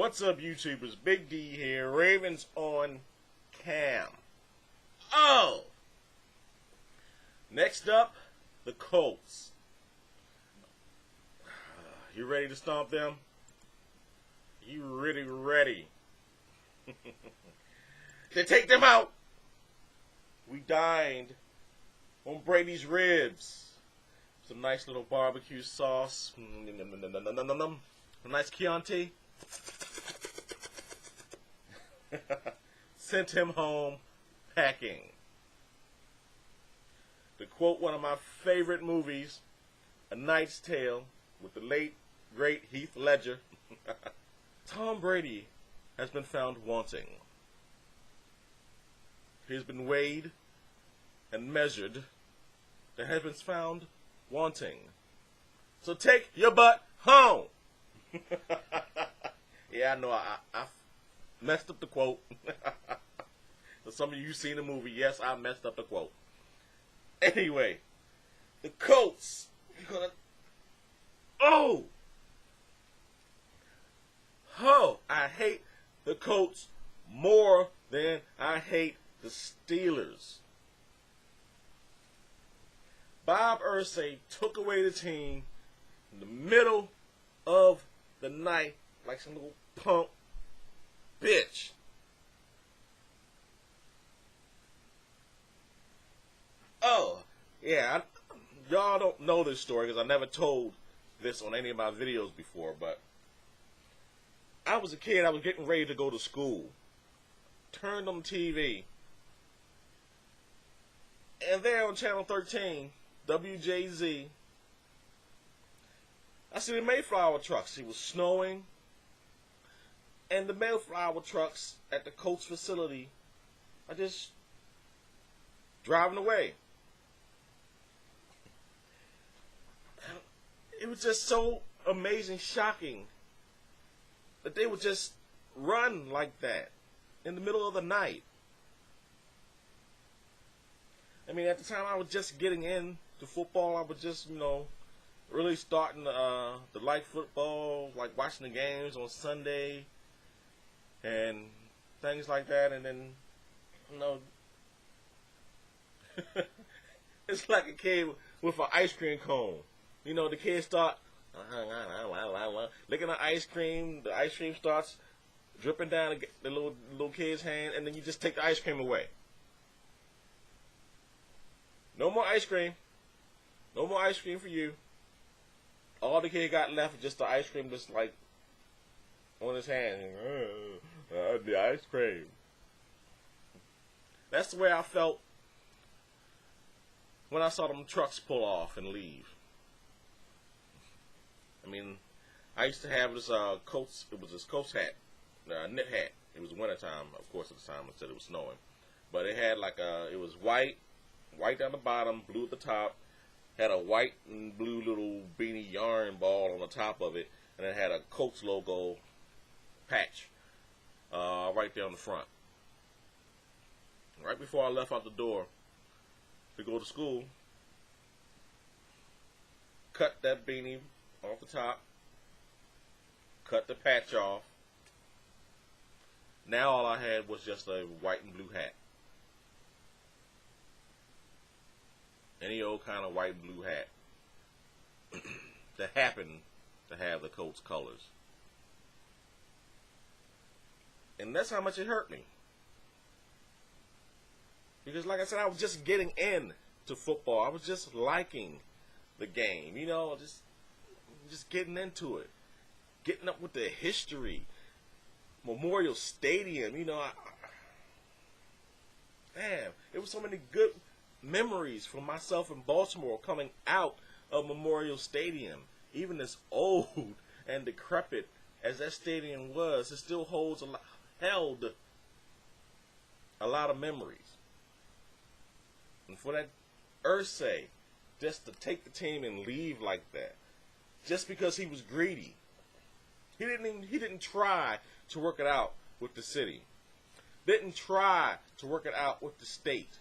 What's up, YouTubers? Big D here. Ravens on cam. Oh! Next up, the Colts. You ready to stomp them? You really ready to take them out? We dined on Brady's ribs. Some nice little barbecue sauce. A nice Chianti. Sent him home packing. To quote one of my favorite movies, A Knight's Tale, with the late, great Heath Ledger, Tom Brady has been found wanting. He has been weighed and measured and has been found wanting. So take your butt home. Yeah, I know I messed up the quote. For some of you seen the movie, yes, I messed up the quote. Anyway, the Colts. Oh, I hate the Colts more than I hate the Steelers. Bob Irsay took away the team in the middle of the night like some little punk bitch. Oh, yeah, y'all don't know this story because I never told this on any of my videos before, but I was a kid, I was getting ready to go to school. Turned on the TV, and there on Channel 13, WJZ, I see the Mayflower trucks. It was snowing, and the Mayflower trucks at the Colts facility are just driving away. It was just so amazing, shocking, that they would just run like that in the middle of the night. I mean, at the time I was just getting into football. I was just, really starting to like football, like watching the games on Sunday and things like that. And then, it's like a kid with an ice cream cone. The kids start licking the ice cream starts dripping down the little kid's hand, and then you just take the ice cream away. No more ice cream. No more ice cream for you. All the kid got left was just the ice cream just like on his hand. The ice cream. That's the way I felt when I saw them trucks pull off and leave. I mean, I used to have this Colts, it was this Colts hat, knit hat. It was wintertime, of course, at the time, instead it was snowing. But it had like it was white down the bottom, blue at the top, had a white and blue little beanie yarn ball on the top of it, and it had a Colts logo patch right there on the front. Right before I left out the door to go to school, cut that beanie off the top, cut the patch off. Now all I had was just a white and blue hat. Any old kind of white and blue hat that happened to have the Colts colors. And that's how much it hurt me. Because like I said, I was just getting into football. I was just liking the game, just getting into it. Getting up with the history. Memorial Stadium, damn, it was so many good memories for myself in Baltimore coming out of Memorial Stadium. Even as old and decrepit as that stadium was, it still held a lot of memories. And for that Irsay just to take the team and leave like that, just because he was greedy. He didn't try to work it out with the city. Didn't try to work it out with the state.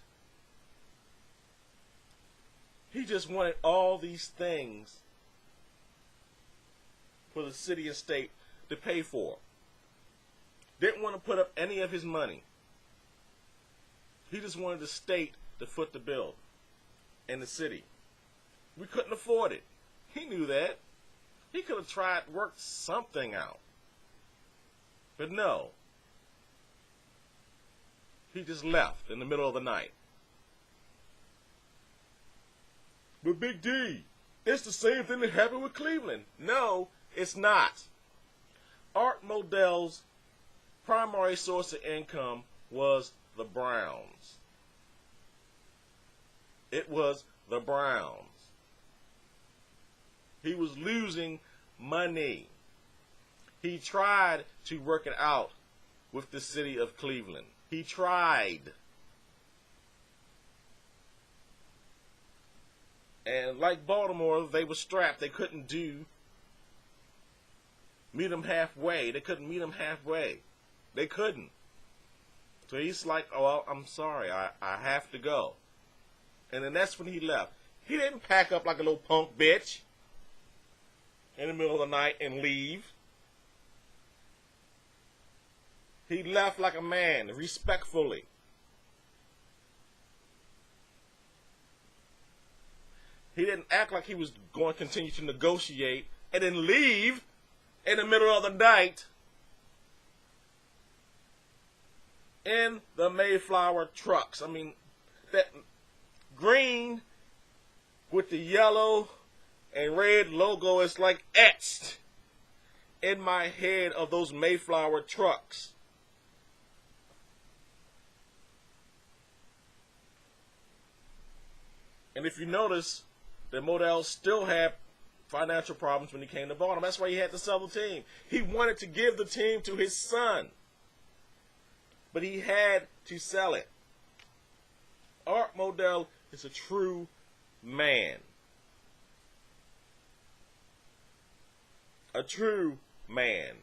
He just wanted all these things for the city and state to pay for. Didn't want to put up any of his money. He just wanted the state to foot the bill in the city. We couldn't afford it. He knew that. He could have tried to work something out. But no. He just left in the middle of the night. But Big D, it's the same thing that happened with Cleveland. No, it's not. Art Modell's primary source of income was the Browns. It was the Browns. He was losing money. He tried to work it out with the city of Cleveland. He tried. And like Baltimore, they were strapped. They couldn't meet him halfway. They couldn't meet him halfway. They couldn't. So he's like, oh, well, I'm sorry. I have to go. And then that's when he left. He didn't pack up like a little punk bitch in the middle of the night and leave. He left like a man, respectfully. He didn't act like he was going to continue to negotiate and then leave in the middle of the night in the Mayflower trucks. I mean, that green with the yellow and red logo is like etched in my head of those Mayflower trucks. And if you notice, that Modell still had financial problems when he came to Baltimore. That's why he had to sell the team. He wanted to give the team to his son, but he had to sell it. Art Modell is a true man. A true man.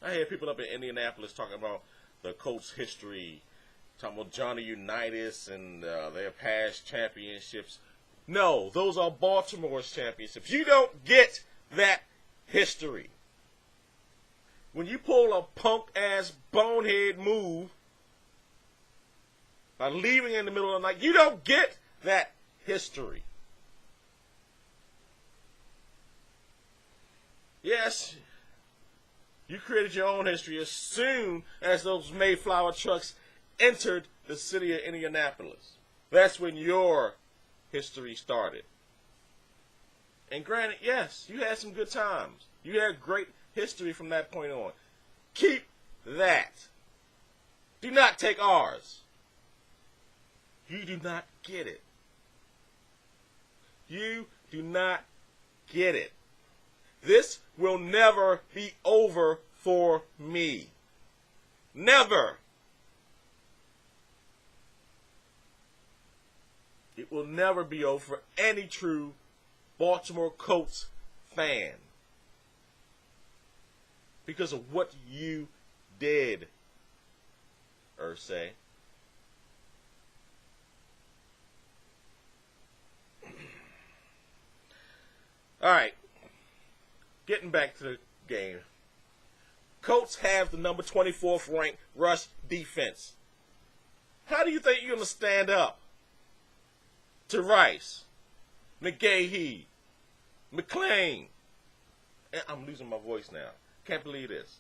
I hear people up in Indianapolis talking about the Colts' history, talking about Johnny Unitas and their past championships. No, those are Baltimore's championships. You don't get that history. When you pull a punk-ass bonehead move by leaving in the middle of the night, you don't get that history. Yes, you created your own history as soon as those Mayflower trucks entered the city of Indianapolis. That's when your history started. And granted, yes, you had some good times. You had great history from that point on. Keep that. Do not take ours. You do not get it. You do not get it. This will never be over for me. Never. It will never be over for any true Baltimore Colts fan because of what you did, Irsay. All right, getting back to the game. Colts have the number 24th ranked rush defense. How do you think you're going to stand up to Rice, McGahee, McClain? And I'm losing my voice now. Can't believe this.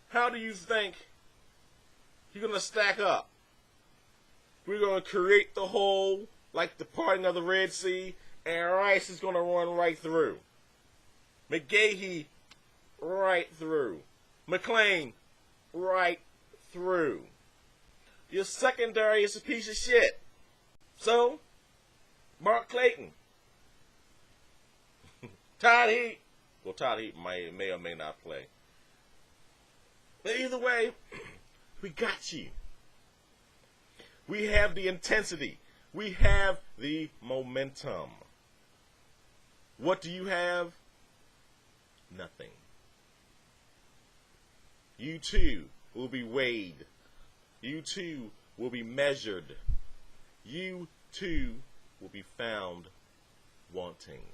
How do you think you're going to stack up? We're going to create the hole like the parting of the Red Sea, and Rice is going to run right through. McGahee, right through. McClain, right through. Your secondary is a piece of shit. So, Mark Clayton, Todd Heap. Well, Todd Heap may or may not play. But either way, we got you. We have the intensity. We have the momentum. What do you have? Nothing. You too will be weighed. You too will be measured. You too will be found wanting.